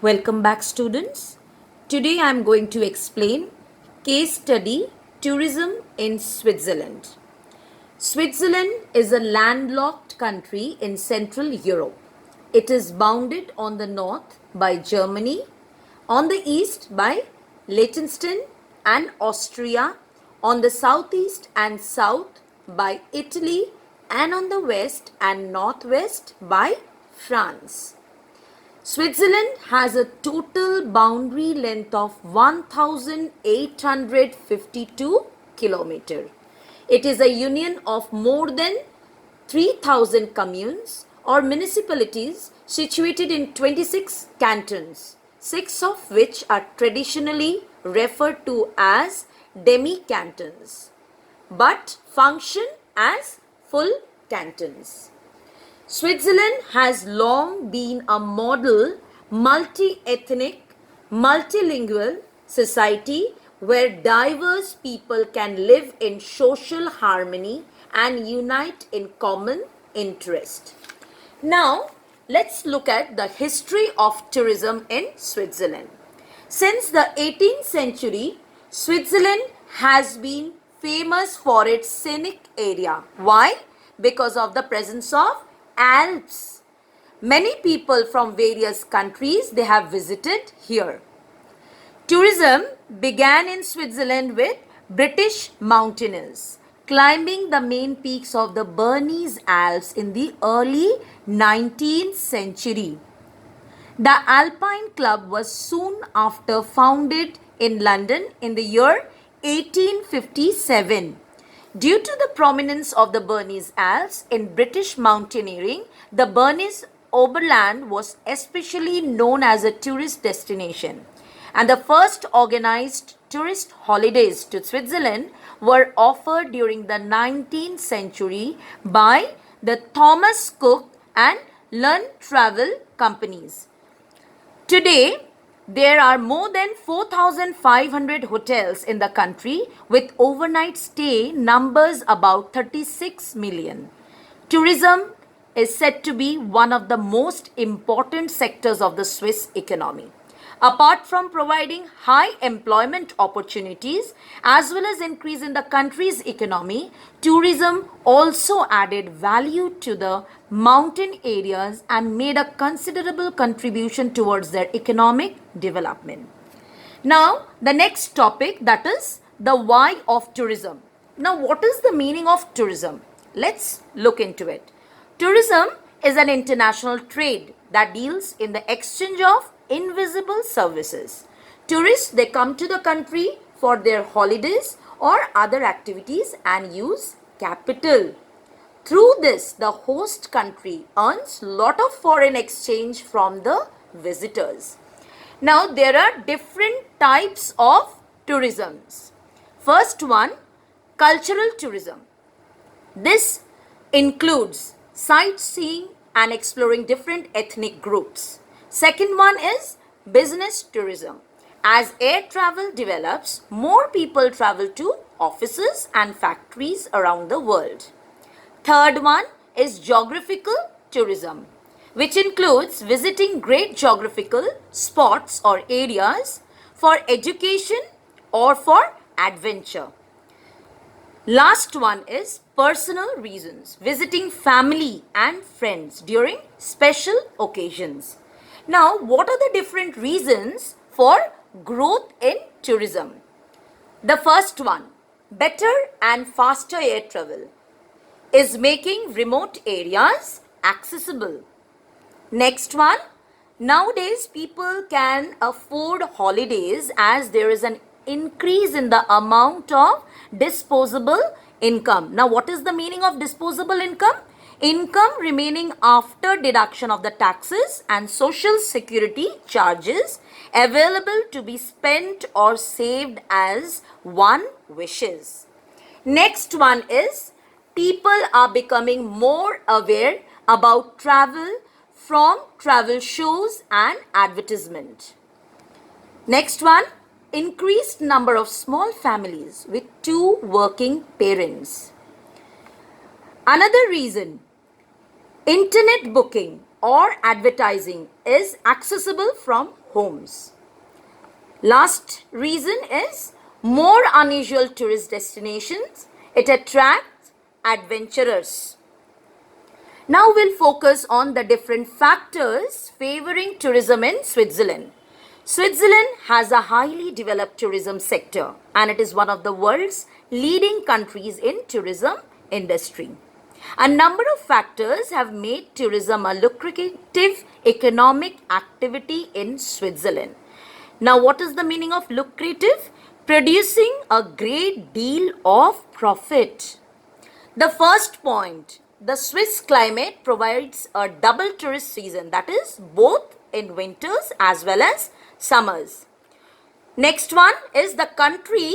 Welcome back, students. Today I am going to explain case study tourism in Switzerland. Switzerland is a landlocked country in Central Europe. It is bounded on the north by Germany, on the east by Liechtenstein and Austria, on the southeast and south by Italy, and on the west and northwest by France. Switzerland has a total boundary length of 1852 kilometers. It is a union of more than 3000 communes or municipalities situated in 26 cantons, 6 of which are traditionally referred to as demi-cantons, but function as full cantons. Switzerland has long been a model multi-ethnic, multilingual society where diverse people can live in social harmony and unite in common interest. Now, let's look at the history of tourism in Switzerland. Since the 18th century, Switzerland has been famous for its scenic area. Why? Because of the presence of Alps. Many people from various countries they have visited here. Tourism began in Switzerland with British mountaineers climbing the main peaks of the Bernese Alps in the early 19th century. The Alpine Club was soon after founded in London in the year 1857. Due to the prominence of the Bernese Alps in British mountaineering, the Bernese Oberland was especially known as a tourist destination. And the first organized tourist holidays to Switzerland were offered during the 19th century by the Thomas Cook and Lund Travel companies. Today, there are more than 4,500 hotels in the country with overnight stay numbers about 36 million. Tourism is said to be one of the most important sectors of the Swiss economy. Apart from providing high employment opportunities as well as increase in the country's economy, tourism also added value to the mountain areas and made a considerable contribution towards their economic development. Now, the next topic, that is the why of tourism. Now, what is the meaning of tourism? Let's look into it. Tourism is an international trade that deals in the exchange of invisible services. Tourists, they come to the country for their holidays or other activities and use capital. Through this, the host country earns lot of foreign exchange from the visitors. Now, there are different types of tourisms. First one, cultural tourism. This includes sightseeing and exploring different ethnic groups. Second one is business tourism. As air travel develops, more people travel to offices and factories around the world. Third one is geographical tourism, which includes visiting great geographical spots or areas for education or for adventure. Last one is personal reasons, visiting family and friends during special occasions. Now, what are the different reasons for growth in tourism? The first one, better and faster air travel, is making remote areas accessible. Next one, nowadays people can afford holidays as there is an increase in the amount of disposable income. Now, what is the meaning of disposable income? Income remaining after deduction of the taxes and social security charges available to be spent or saved as one wishes. Next one is people are becoming more aware about travel from travel shows and advertisement. Next one, increased number of small families with 2 working parents. Another reason, internet booking or advertising is accessible from homes. Last reason is more unusual tourist destinations. It attracts adventurers. Now we'll focus on the different factors favoring tourism in Switzerland. Switzerland has a highly developed tourism sector and it is one of the world's leading countries in tourism industry. A number of factors have made tourism a lucrative economic activity in Switzerland. Now, what is the meaning of lucrative? Producing a great deal of profit. The first point, the Swiss climate provides a double tourist season, that is both in winters as well as summers. Next one is the country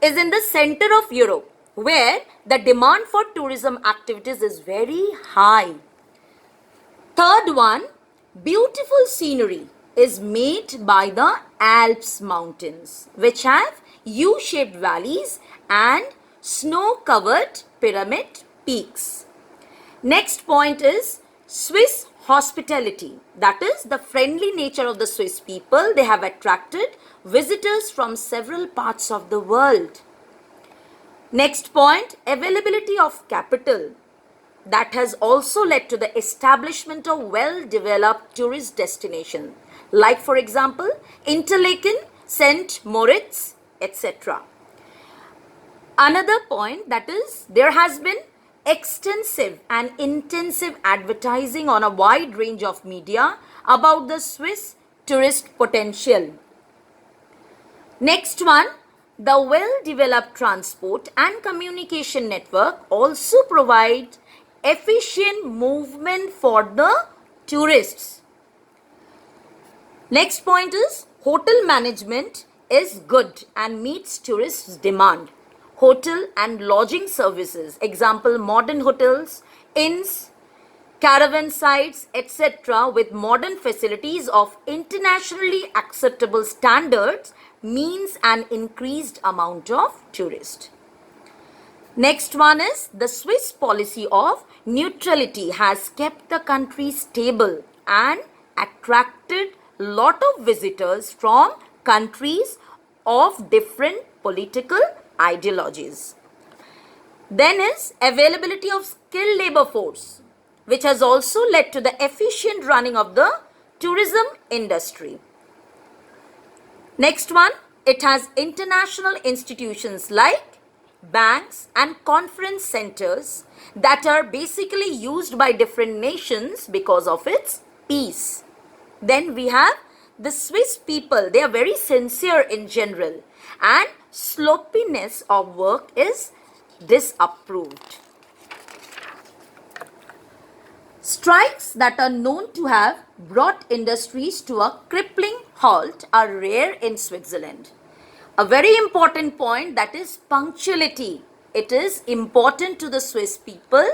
is in the center of Europe where the demand for tourism activities is very high. Third one, beautiful scenery is made by the Alps mountains which have U-shaped valleys and snow-covered pyramid peaks. Next point is Swiss hospitality. That is the friendly nature of the Swiss people. They have attracted visitors from several parts of the world. Next point, availability of capital. That has also led to the establishment of well-developed tourist destinations, like for example, Interlaken, St. Moritz, etc. Another point, that is there has been extensive and intensive advertising on a wide range of media about the Swiss tourist potential. Next one, the well-developed transport and communication network also provide efficient movement for the tourists. Next point is hotel management is good and meets tourists' demand. Hotel and lodging services, example modern hotels, inns, caravan sites, etc. with modern facilities of internationally acceptable standards means an increased amount of tourists. Next one is the Swiss policy of neutrality has kept the country stable and attracted lot of visitors from countries of different political ideologies. Then is availability of skilled labor force, which has also led to the efficient running of the tourism industry. Next one, it has international institutions like banks and conference centers that are basically used by different nations because of its peace. Then we have the Swiss people. They are very sincere in general and sloppiness of work is disapproved. Strikes that are known to have brought industries to a crippling halt are rare in Switzerland. A very important point, that is punctuality. It is important to the Swiss people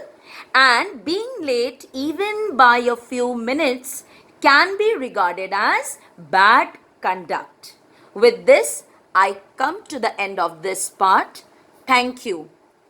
and being late even by a few minutes can be regarded as bad conduct. With this, I come to the end of this part. Thank you.